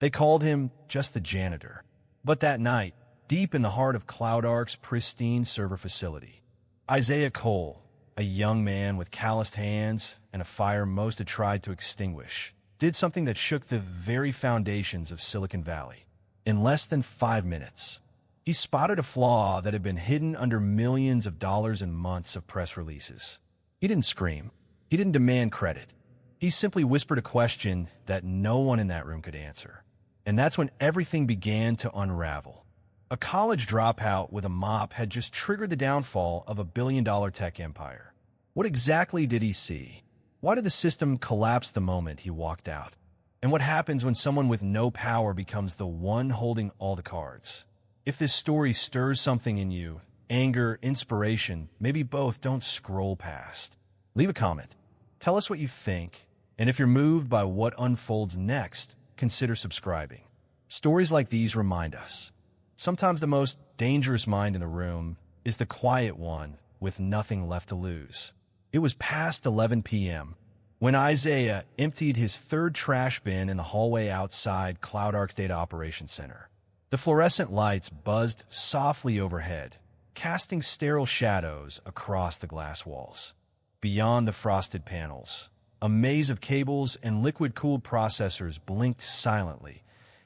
They called him just the janitor. But that night, deep in the heart of CloudArc's pristine server facility, Isaiah Cole, a young man with calloused hands and a fire most had tried to extinguish, did something that shook the very foundations of Silicon Valley. In less than 5 minutes, he spotted a flaw that had been hidden under millions of dollars and months of press releases. He didn't scream. He didn't demand credit. He simply whispered a question that no one in that room could answer. And that's when everything began to unravel. A college dropout with a mop had just triggered the downfall of a billion-dollar tech empire. What exactly did he see? Why did the system collapse the moment he walked out? And what happens when someone with no power becomes the one holding all the cards? If this story stirs something in you, anger, inspiration, maybe both, don't scroll past. Leave a comment. Tell us what you think. And if you're moved by what unfolds next, consider subscribing. Stories like these remind us. Sometimes the most dangerous mind in the room is the quiet one with nothing left to lose. It was past 11 p.m. when Isaiah emptied his third trash bin in the hallway outside CloudArc's Data Operations Center. The fluorescent lights buzzed softly overhead, casting sterile shadows across the glass walls. Beyond the frosted panels, a maze of cables and liquid-cooled processors blinked silently,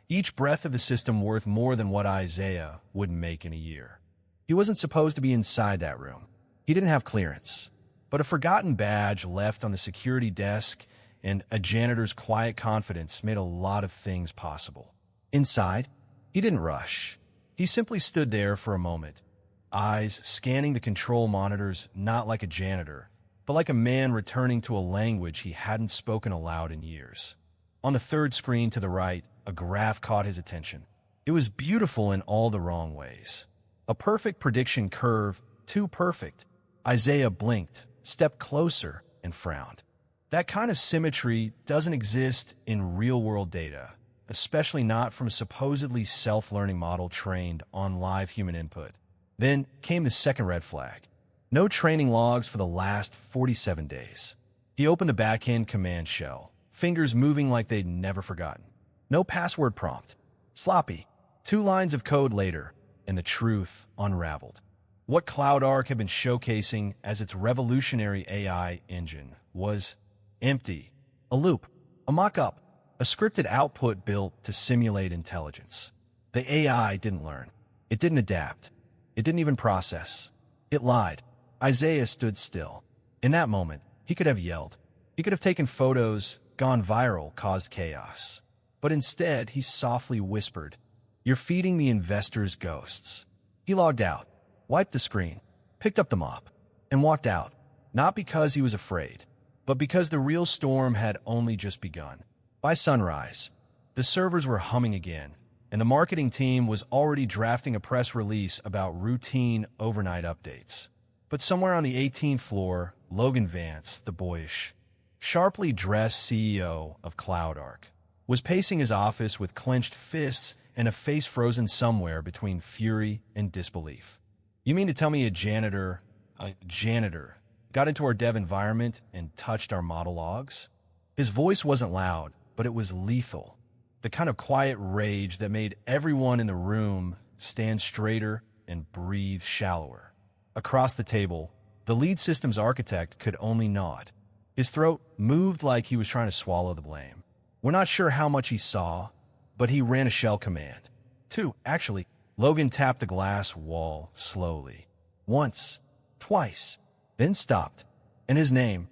each breath of the system worth more than what Isaiah would make in a year. He wasn't supposed to be inside that room. He didn't have clearance. But a forgotten badge left on the security desk and a janitor's quiet confidence made a lot of things possible. Inside, he didn't rush. He simply stood there for a moment, eyes scanning the control monitors not like a janitor, but like a man returning to a language he hadn't spoken aloud in years. On the third screen to the right, a graph caught his attention. It was beautiful in all the wrong ways. A perfect prediction curve, too perfect. Isaiah blinked, stepped closer, and frowned. That kind of symmetry doesn't exist in real-world data, especially not from a supposedly self-learning model trained on live human input. Then came the second red flag. No training logs for the last 47 days. He opened the backend command shell, fingers moving like they'd never forgotten. No password prompt. Sloppy. 2 lines of code later, and the truth unraveled. What CloudArc had been showcasing as its revolutionary AI engine was empty. A loop, a mock-up, a scripted output built to simulate intelligence. The AI didn't learn. It didn't adapt. It didn't even process. It lied. Isaiah stood still. In that moment, he could have yelled. He could have taken photos, gone viral, caused chaos. But instead, he softly whispered, "You're feeding the investors ghosts." He logged out, wiped the screen, picked up the mop, and walked out, not because he was afraid, but because the real storm had only just begun. By sunrise, the servers were humming again, and the marketing team was already drafting a press release about routine overnight updates. But somewhere on the 18th floor, Logan Vance, the boyish, sharply dressed CEO of CloudArc, was pacing his office with clenched fists and a face frozen somewhere between fury and disbelief. "You mean to tell me a janitor got into our dev environment and touched our model logs?" His voice wasn't loud, but it was lethal. The kind of quiet rage that made everyone in the room stand straighter and breathe shallower. Across the table, the lead systems architect could only nod. His throat moved like he was trying to swallow the blame. We're not sure how much he saw, but he ran a shell command. 2, actually. Logan tapped the glass wall slowly. Once, twice, then stopped. And his name,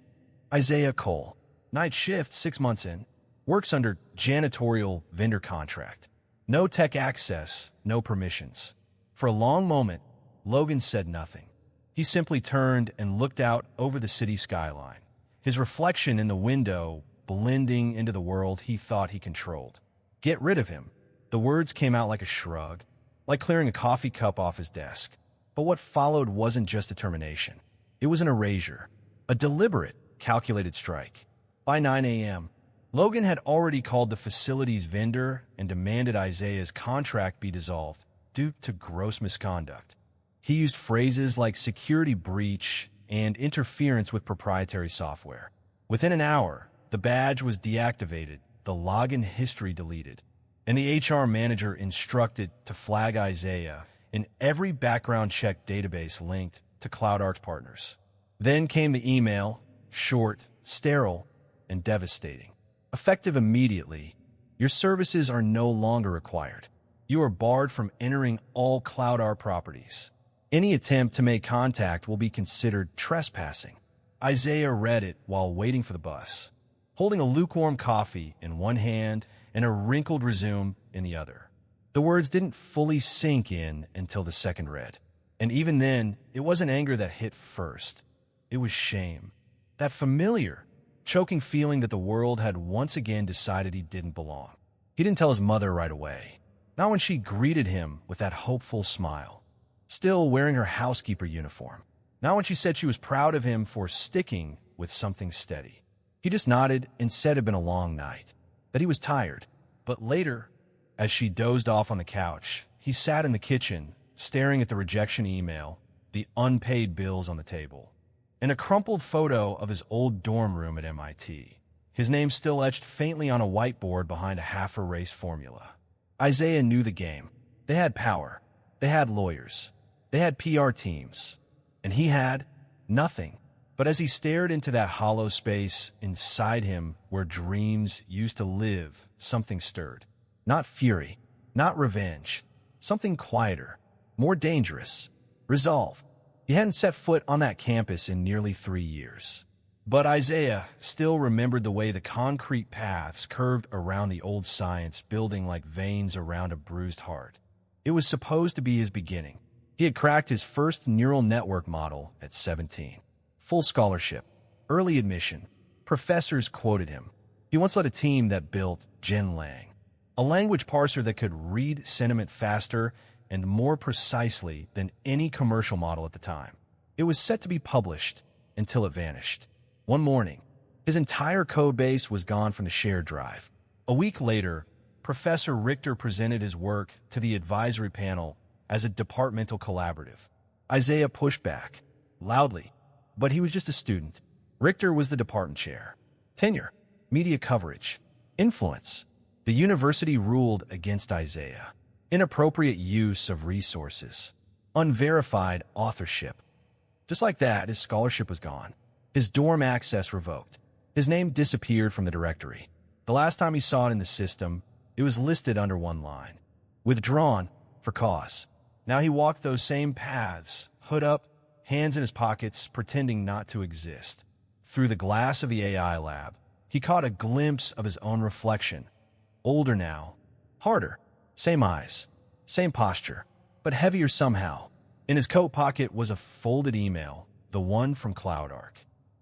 Isaiah Cole. Night shift, 6 months in. Works under janitorial vendor contract. No tech access, no permissions. For a long moment, Logan said nothing. He simply turned and looked out over the city skyline, his reflection in the window blending into the world he thought he controlled. "Get rid of him." The words came out like a shrug, like clearing a coffee cup off his desk. But what followed wasn't just determination. It was an erasure, a deliberate, calculated strike. By 9 a.m., Logan had already called the facility's vendor and demanded Isaiah's contract be dissolved due to gross misconduct. He used phrases like security breach and interference with proprietary software. Within an hour, the badge was deactivated, the login history deleted, and the HR manager instructed to flag Isaiah in every background check database linked to CloudArc's partners. Then came the email, short, sterile, and devastating. Effective immediately, your services are no longer required. You are barred from entering all CloudArc properties. Any attempt to make contact will be considered trespassing. Isaiah read it while waiting for the bus, holding a lukewarm coffee in one hand and a wrinkled resume in the other. The words didn't fully sink in until the second read. And even then, it wasn't anger that hit first. It was shame. That familiar, choking feeling that the world had once again decided he didn't belong. He didn't tell his mother right away. Not when she greeted him with that hopeful smile, still wearing her housekeeper uniform. Not when she said she was proud of him for sticking with something steady. He just nodded and said it had been a long night, that he was tired. But later, as she dozed off on the couch, he sat in the kitchen, staring at the rejection email, the unpaid bills on the table, and a crumpled photo of his old dorm room at MIT, his name still etched faintly on a whiteboard behind a half-erased formula. Isaiah knew the game. They had power. They had lawyers. They had PR teams. And he had nothing. But as he stared into that hollow space inside him where dreams used to live, something stirred. Not fury, not revenge. Something quieter, more dangerous. Resolve. He hadn't set foot on that campus in nearly 3 years. But Isaiah still remembered the way the concrete paths curved around the old science building like veins around a bruised heart. It was supposed to be his beginning. He had cracked his first neural network model at 17. Full scholarship, early admission. Professors quoted him. He once led a team that built GenLang, a language parser that could read sentiment faster and more precisely than any commercial model at the time. It was set to be published until it vanished. One morning, his entire code base was gone from the shared drive. A week later, Professor Richter presented his work to the advisory panel as a departmental collaborative. Isaiah pushed back, loudly, but he was just a student. Richter was the department chair. Tenure, media coverage, influence. The university ruled against Isaiah. Inappropriate use of resources. Unverified authorship. Just like that, his scholarship was gone. His dorm access revoked. His name disappeared from the directory. The last time he saw it in the system, it was listed under one line. Withdrawn for cause. Now he walked those same paths, hood up, hands in his pockets, pretending not to exist. Through the glass of the AI lab, he caught a glimpse of his own reflection. Older now. Harder. Same eyes. Same posture. But heavier somehow. In his coat pocket was a folded email, the one from CloudArc.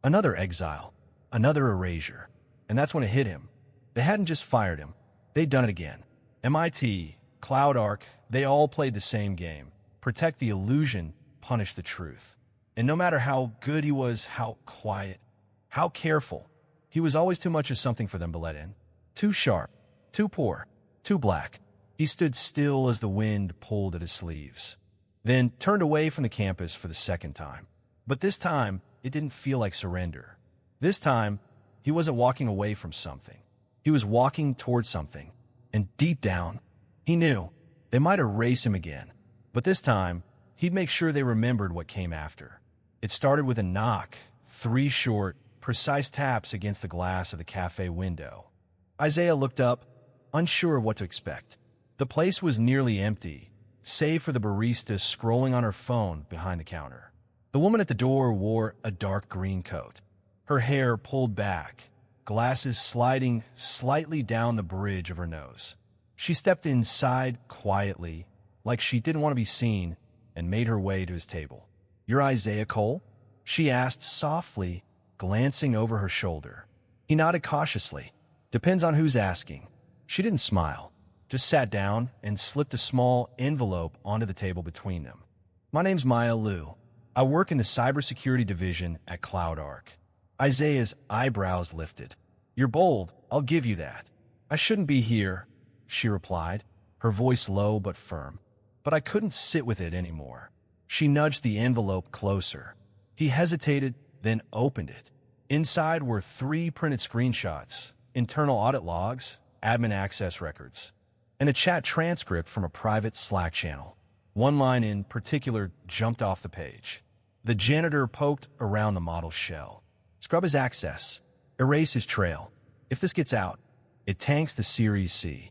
Another exile. Another erasure. And that's when it hit him. They hadn't just fired him. They'd done it again. MIT, CloudArc, they all played the same game. Protect the illusion, punish the truth. And no matter how good he was, how quiet, how careful, he was always too much of something for them to let in. Too sharp, too poor, too black. He stood still as the wind pulled at his sleeves, then turned away from the campus for the second time. But this time, it didn't feel like surrender. This time, he wasn't walking away from something. He was walking towards something. And deep down, he knew they might erase him again. But this time, he'd make sure they remembered what came after. It started with a knock, 3 short, precise taps against the glass of the cafe window. Isaiah looked up, unsure of what to expect. The place was nearly empty, save for the barista scrolling on her phone behind the counter. The woman at the door wore a dark green coat, her hair pulled back, glasses sliding slightly down the bridge of her nose. She stepped inside quietly, like she didn't want to be seen, and made her way to his table. "You're Isaiah Cole?" she asked softly, glancing over her shoulder. He nodded cautiously. "Depends on who's asking." She didn't smile, just sat down and slipped a small envelope onto the table between them. "My name's Maya Liu. I work in the cybersecurity division at CloudArc." Isaiah's eyebrows lifted. "You're bold, I'll give you that." "I shouldn't be here," she replied, her voice low but firm. "But I couldn't sit with it anymore." She nudged the envelope closer. He hesitated, then opened it. Inside were 3 printed screenshots, internal audit logs, admin access records. and a chat transcript from a private Slack channel. One line in particular jumped off the page. The janitor poked around the model's shell. Scrub his access. Erase his trail. If this gets out, it tanks the Series C.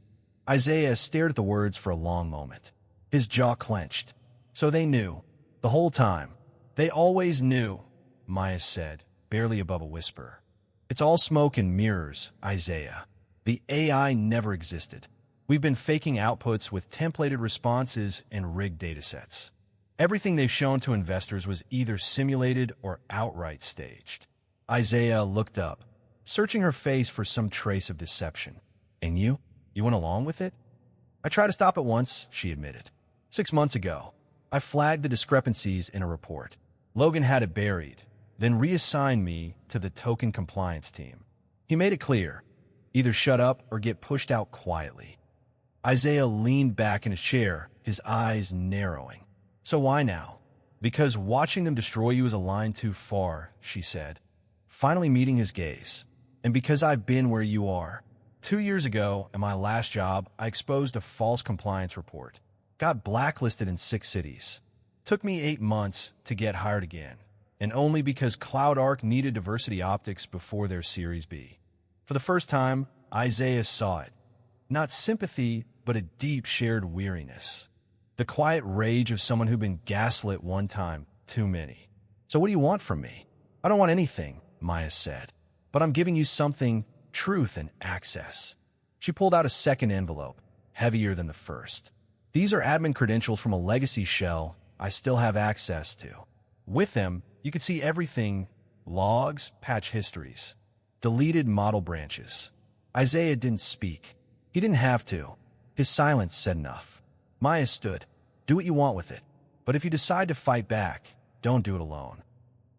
Isaiah stared at the words for a long moment. His jaw clenched. So they knew. The whole time. They always knew, Maya said, barely above a whisper. It's all smoke and mirrors, Isaiah. The AI never existed. We've been faking outputs with templated responses and rigged datasets. Everything they've shown to investors was either simulated or outright staged. Isaiah looked up, searching her face for some trace of deception. And you? You went along with it? I tried to stop it once, she admitted. 6 months ago, I flagged the discrepancies in a report. Logan had it buried, then reassigned me to the token compliance team. He made it clear, either shut up or get pushed out quietly. Isaiah leaned back in his chair, his eyes narrowing. So why now? Because watching them destroy you is a line too far, she said, finally meeting his gaze. And because I've been where you are. 2 years ago, at my last job, I exposed a false compliance report. Got blacklisted in 6 cities. Took me 8 months to get hired again, and only because CloudArc needed diversity optics before their Series B. For the first time, Isaiah saw it. Not sympathy, but a deep shared weariness. The quiet rage of someone who'd been gaslit one time too many. So what do you want from me? I don't want anything, Maya said. But I'm giving you something, truth and access. She pulled out a second envelope, heavier than the first. These are admin credentials from a legacy shell I still have access to. With them, you could see everything, logs, patch histories, deleted model branches. Isaiah didn't speak. He didn't have to. His silence said enough. Maya stood. Do what you want with it. But if you decide to fight back, don't do it alone.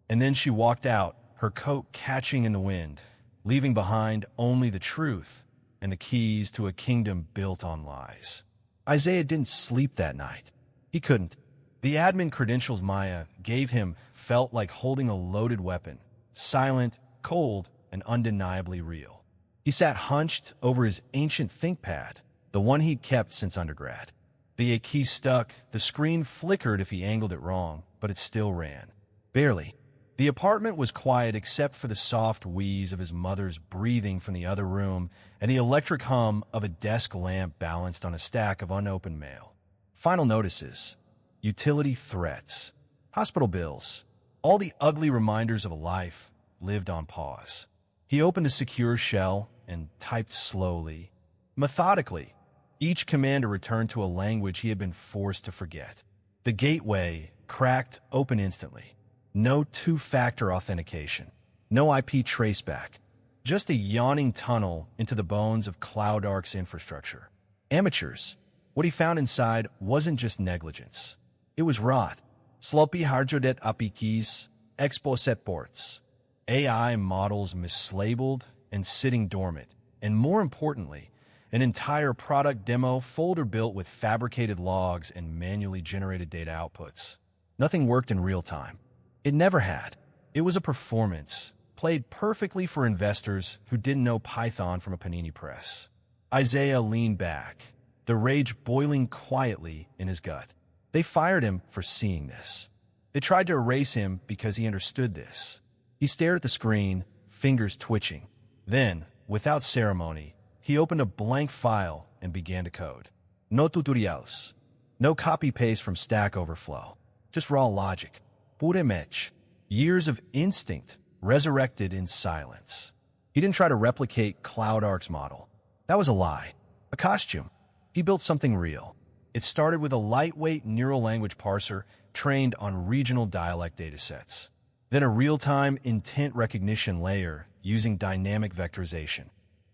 And then she walked out, her coat catching in the wind, leaving behind only the truth and the keys to a kingdom built on lies. Isaiah didn't sleep that night. He couldn't. The admin credentials Maya gave him felt like holding a loaded weapon, silent, cold, and undeniably real. He sat hunched over his ancient ThinkPad, the one he'd kept since undergrad. The key stuck, the screen flickered if he angled it wrong, but it still ran. Barely. The apartment was quiet except for the soft wheeze of his mother's breathing from the other room and the electric hum of a desk lamp balanced on a stack of unopened mail. Final notices, utility threats, hospital bills, all the ugly reminders of a life lived on pause. He opened the secure shell and typed slowly, methodically, each command to return to a language he had been forced to forget. The gateway cracked open instantly. No two-factor authentication. No IP traceback. Just a yawning tunnel into the bones of CloudArc's infrastructure. Amateurs. What he found inside wasn't just negligence. It was rot. Sloppy harjodet apikis, exposet ports. AI models mislabeled and sitting dormant. And more importantly, an entire product demo folder built with fabricated logs and manually generated data outputs. Nothing worked in real time. It never had. It was a performance, played perfectly for investors who didn't know Python from a panini press. Isaiah leaned back, the rage boiling quietly in his gut. They fired him for seeing this. They tried to erase him because he understood this. He stared at the screen, fingers twitching. Then, without ceremony, he opened a blank file and began to code. No tutorials. No copy-paste from Stack Overflow. Just raw logic. Pure mech. Years of instinct resurrected in silence. He didn't try to replicate CloudArc's model. That was a lie. A costume. He built something real. It started with a lightweight neural language parser trained on regional dialect datasets. Then a real-time intent recognition layer using dynamic vectorization.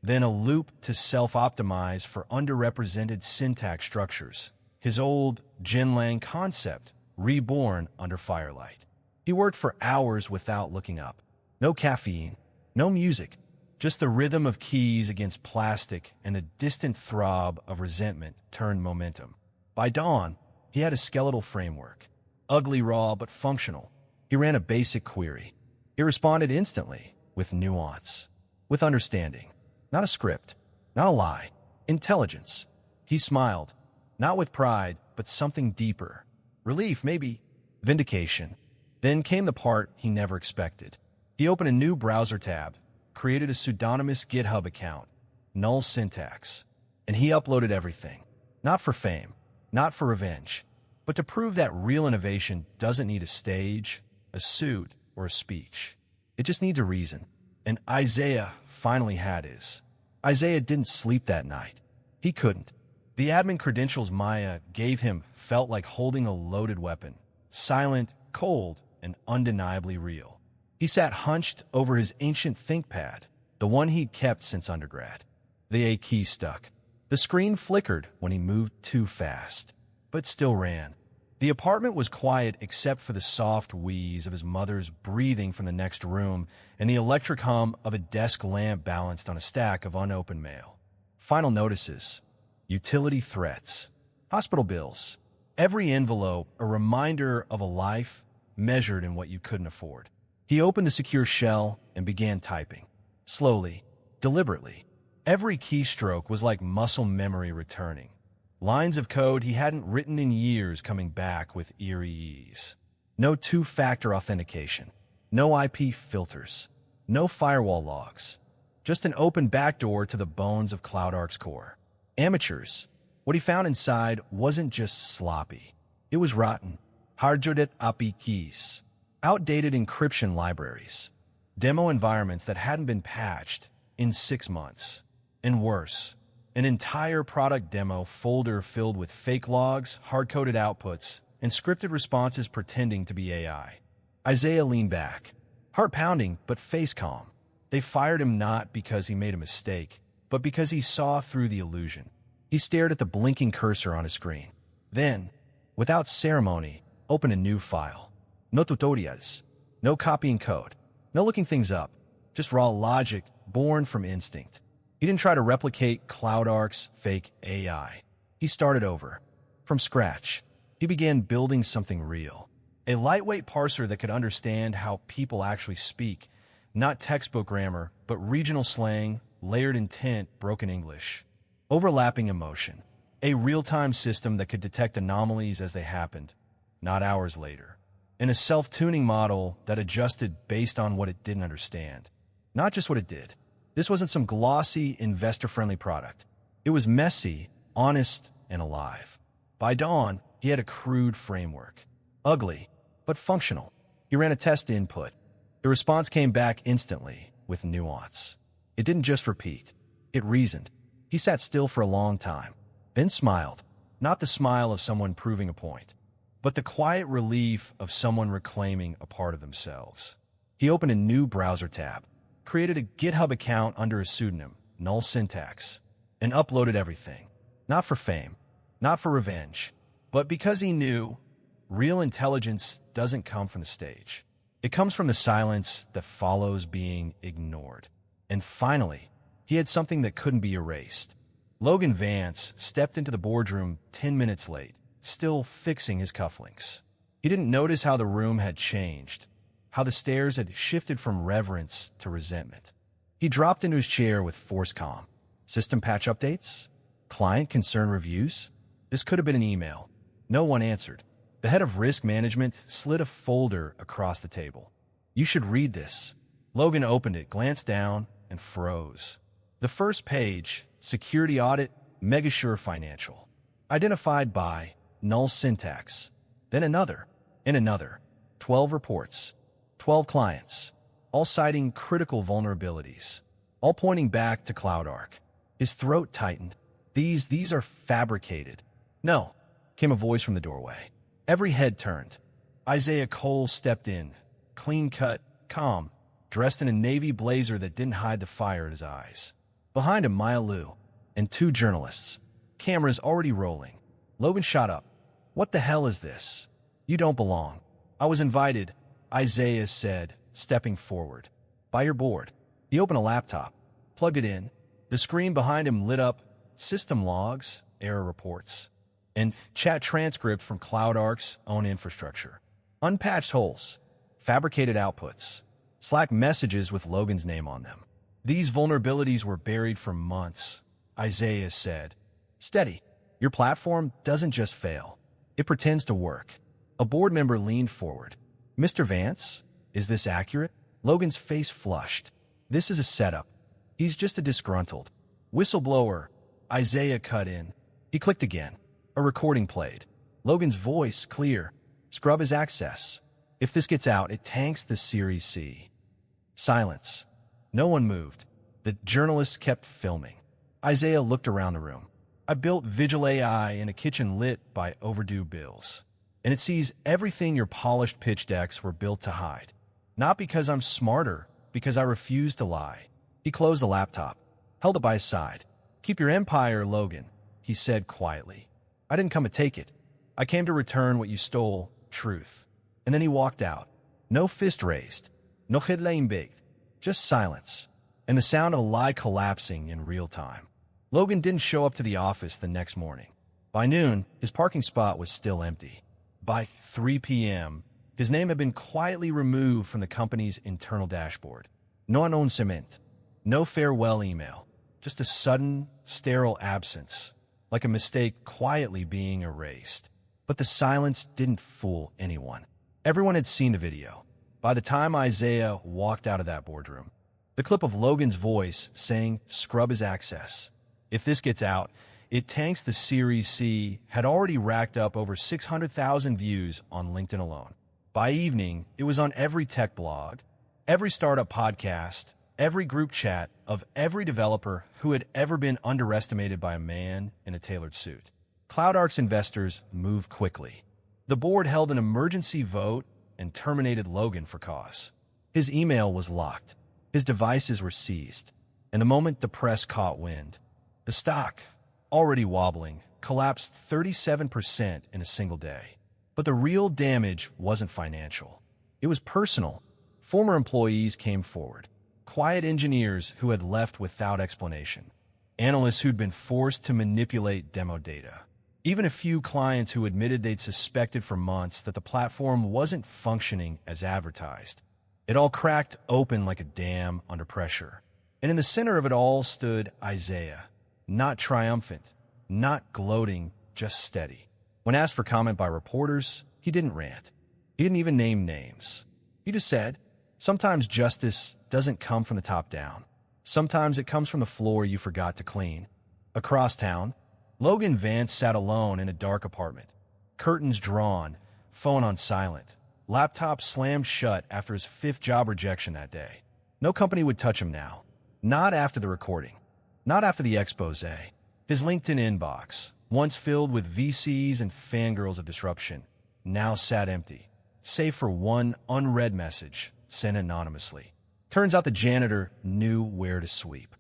Then a loop to self-optimize for underrepresented syntax structures. His old Genlang concept, reborn under firelight. He worked for hours without looking up. No caffeine, no music, just the rhythm of keys against plastic and the distant throb of resentment turned momentum. By dawn, he had a skeletal framework. Ugly raw but functional. He ran a basic query. It responded instantly, with nuance, with understanding. Not a script, not a lie. Intelligence. He smiled, not with pride, but something deeper. Relief, maybe. Vindication. Then came the part he never expected. He opened a new browser tab, created a pseudonymous GitHub account, null syntax, and he uploaded everything. Not for fame, not for revenge, but to prove that real innovation doesn't need a stage, a suit, or a speech. It just needs a reason. And Isaiah finally had his. Isaiah didn't sleep that night. He couldn't. The admin credentials Maya gave him felt like holding a loaded weapon, silent, cold, and undeniably real. He sat hunched over his ancient ThinkPad, the one he'd kept since undergrad. The A key stuck. The screen flickered when he moved too fast, but still ran. The apartment was quiet except for the soft wheeze of his mother's breathing from the next room and the electric hum of a desk lamp balanced on a stack of unopened mail. Final notices, utility threats, hospital bills, every envelope a reminder of a life measured in what you couldn't afford. He opened the secure shell and began typing. Slowly, deliberately. Every keystroke was like muscle memory returning. Lines of code he hadn't written in years coming back with eerie ease. No two-factor authentication. No IP filters. No firewall logs. Just an open backdoor to the bones of CloudArc's core. Amateurs. What he found inside wasn't just sloppy. It was rotten. Harjodet API keys. Outdated encryption libraries. Demo environments that hadn't been patched in 6 months. And worse, an entire product demo folder filled with fake logs, hard-coded outputs, and scripted responses pretending to be AI. Isaiah leaned back, heart pounding but face calm. They fired him not because he made a mistake, but because he saw through the illusion. He stared at the blinking cursor on his screen. Then, without ceremony, opened a new file. No tutorials, no copying code, no looking things up, just raw logic born from instinct. He didn't try to replicate CloudArc's fake AI. He started over. From scratch, he began building something real. A lightweight parser that could understand how people actually speak, not textbook grammar, but regional slang, layered intent, broken English, overlapping emotion. A real-time system that could detect anomalies as they happened, not hours later. And a self-tuning model that adjusted based on what it didn't understand, not just what it did. This wasn't some glossy, investor-friendly product. It was messy, honest, and alive. By dawn, he had a crude framework. Ugly, but functional. He ran a test input. The response came back instantly, with nuance. It didn't just repeat. It reasoned. He sat still for a long time, then smiled. Not the smile of someone proving a point, but the quiet relief of someone reclaiming a part of themselves. He opened a new browser tab, created a GitHub account under a pseudonym, null syntax, and uploaded everything. Not for fame, not for revenge, but because he knew real intelligence doesn't come from the stage. It comes from the silence that follows being ignored. And finally, he had something that couldn't be erased. Logan Vance stepped into the boardroom 10 minutes late, still fixing his cufflinks. He didn't notice how the room had changed, how the stares had shifted from reverence to resentment. He dropped into his chair with forced calm. System patch updates? Client concern reviews? This could have been an email. No one answered. The head of risk management slid a folder across the table. You should read this. Logan opened it, glanced down, and froze. The first page, security audit, Megasure Financial. Identified by null syntax. Then another, and another. 12 reports. 12 clients, all citing critical vulnerabilities, all pointing back to CloudArc. His throat tightened. These are fabricated. No, came a voice from the doorway. Every head turned. Isaiah Cole stepped in, clean-cut, calm, dressed in a navy blazer that didn't hide the fire in his eyes. Behind him, Maya Liu, and 2 journalists. Cameras already rolling. Logan shot up. What the hell is this? You don't belong. I was invited, Isaiah said, stepping forward. By your board. He opened a laptop, plugged it in. The screen behind him lit up. System logs, error reports, and chat transcript from CloudArc's own infrastructure. Unpatched holes, fabricated outputs, Slack messages with Logan's name on them. These vulnerabilities were buried for months, Isaiah said. Steady. Your platform doesn't just fail. It pretends to work. A board member leaned forward. Mr. Vance, is this accurate? Logan's face flushed. This is a setup. He's just a disgruntled whistleblower. Isaiah cut in. He clicked again. A recording played. Logan's voice clear. Scrub his access. If this gets out, it tanks the Series C. Silence. No one moved. The journalists kept filming. Isaiah looked around the room. I built VigilAI in a kitchen lit by overdue bills. And it sees everything your polished pitch decks were built to hide. Not because I'm smarter, because I refuse to lie. He closed the laptop, held it by his side. Keep your empire, Logan, he said quietly. I didn't come to take it. I came to return what you stole, truth. And then he walked out. No fist raised. No headline baked. Just silence. And the sound of a lie collapsing in real time. Logan didn't show up to the office the next morning. By noon, his parking spot was still empty. By 3 p.m., his name had been quietly removed from the company's internal dashboard. No announcement. No farewell email. Just a sudden, sterile absence, like a mistake quietly being erased. But the silence didn't fool anyone. Everyone had seen the video. By the time Isaiah walked out of that boardroom, the clip of Logan's voice saying, "Scrub his access. If this gets out, it tanks the Series C," had already racked up over 600,000 views on LinkedIn alone. By evening, it was on every tech blog, every startup podcast, every group chat of every developer who had ever been underestimated by a man in a tailored suit. CloudArc's investors moved quickly. The board held an emergency vote and terminated Logan for cause. His email was locked. His devices were seized. And the moment the press caught wind, the stock, already wobbling, collapsed 37% in a single day. But the real damage wasn't financial. It was personal. Former employees came forward. Quiet engineers who had left without explanation. Analysts who'd been forced to manipulate demo data. Even a few clients who admitted they'd suspected for months that the platform wasn't functioning as advertised. It all cracked open like a dam under pressure. And in the center of it all stood Isaiah. Not triumphant, not gloating, just steady. When asked for comment by reporters, he didn't rant. He didn't even name names. He just said, sometimes justice doesn't come from the top down. Sometimes it comes from the floor you forgot to clean. Across town, Logan Vance sat alone in a dark apartment. Curtains drawn, phone on silent. Laptop slammed shut after his 5th job rejection that day. No company would touch him now. Not after the recording. Not after the expose. His LinkedIn inbox, once filled with VCs and fangirls of disruption, now sat empty, save for one unread message sent anonymously. Turns out the janitor knew where to sweep.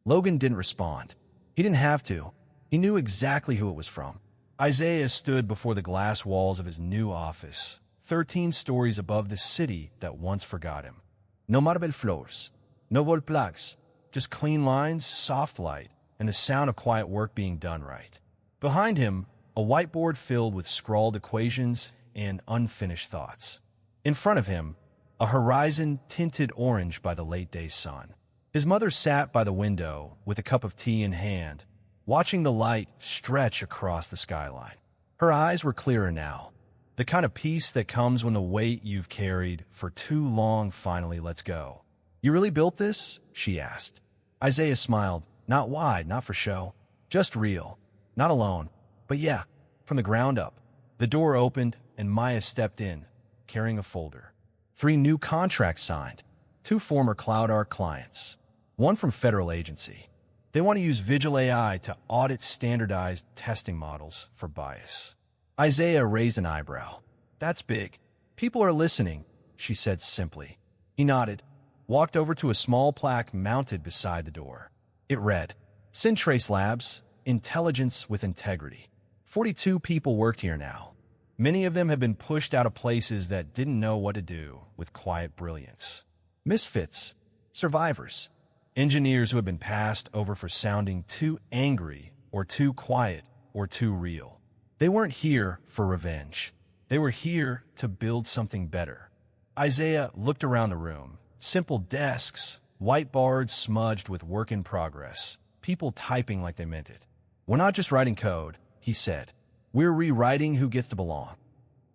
Logan didn't respond. He didn't have to. He knew exactly who it was from. Isaiah stood before the glass walls of his new office, 13 stories above the city that once forgot him. No marble floors, no gold plaques, just clean lines, soft light, and the sound of quiet work being done right. Behind him, a whiteboard filled with scrawled equations and unfinished thoughts. In front of him, a horizon tinted orange by the late-day sun. His mother sat by the window with a cup of tea in hand, watching the light stretch across the skyline. Her eyes were clearer now, the kind of peace that comes when the weight you've carried for too long finally lets go. "You really built this?" she asked. Isaiah smiled, not wide, not for show, just real. Not alone, but yeah, from the ground up. The door opened and Maya stepped in, carrying a folder. 3 new contracts signed, 2 former CloudArc clients, 1 from federal agency. They want to use VigilAI to audit standardized testing models for bias. Isaiah raised an eyebrow. "That's big. People are listening," she said simply. He nodded, walked over to a small plaque mounted beside the door. It read, "Syntrace Labs, Intelligence with Integrity." 42 people worked here now. Many of them have been pushed out of places that didn't know what to do with quiet brilliance. Misfits, survivors, engineers who have been passed over for sounding too angry or too quiet or too real. They weren't here for revenge. They were here to build something better. Isaiah looked around the room. Simple desks, whiteboards smudged with work in progress, people typing like they meant it. "We're not just writing code," he said. "We're rewriting who gets to belong."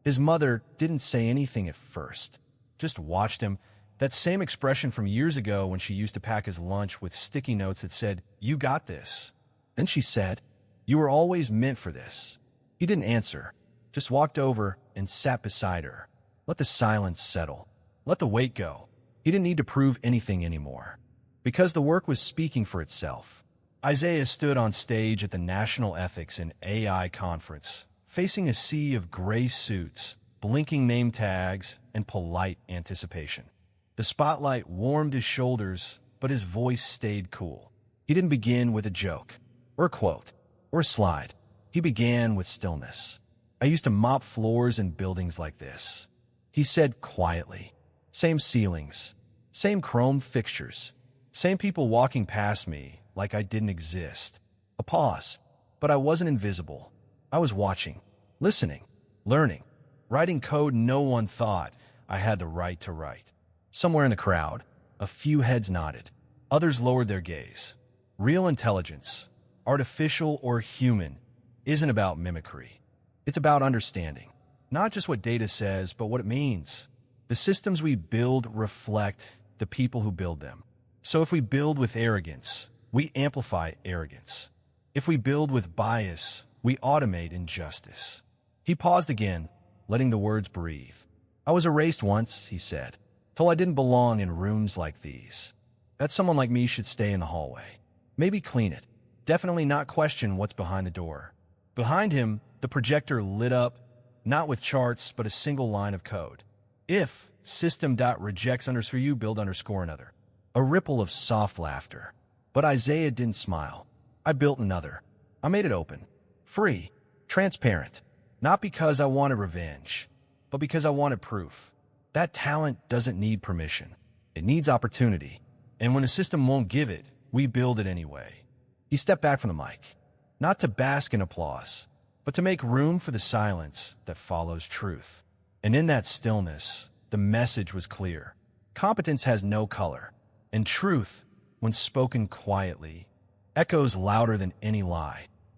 His mother didn't say anything at first, just watched him, that same expression from years ago when she used to pack his lunch with sticky notes that said, "You got this." Then she said, "You were always meant for this." He didn't answer, just walked over and sat beside her. Let the silence settle. Let the weight go. He didn't need to prove anything anymore, because the work was speaking for itself. Isaiah stood on stage at the National Ethics and AI Conference, facing a sea of gray suits, blinking name tags, and polite anticipation. The spotlight warmed his shoulders, but his voice stayed cool. He didn't begin with a joke, or a quote, or a slide. He began with stillness. "I used to mop floors in buildings like this," he said quietly. "Same ceilings, same chrome fixtures, same people walking past me like I didn't exist." A pause. But I wasn't invisible. I was watching, listening, learning, writing code no one thought I had the right to write. Somewhere in the crowd, a few heads nodded. Others lowered their gaze. Real intelligence, artificial or human, isn't about mimicry. It's about understanding. Not just what data says, but what it means. The systems we build reflect the people who build them. So if we build with arrogance, we amplify arrogance. If we build with bias, we automate injustice. He paused again, letting the words breathe. "I was erased once," he said, "till I didn't belong in rooms like these. That someone like me should stay in the hallway. Maybe clean it. Definitely not question what's behind the door." Behind him, the projector lit up, not with charts, but a single line of code. "If system.rejects_you build_another." A ripple of soft laughter. But Isaiah didn't smile. "I built another. I made it open, free, transparent. Not because I wanted revenge, but because I wanted proof. That talent doesn't need permission. It needs opportunity. And when a system won't give it, we build it anyway." He stepped back from the mic, not to bask in applause, but to make room for the silence that follows truth. And in that stillness, the message was clear. Competence has no color, and truth, when spoken quietly, echoes louder than any lie.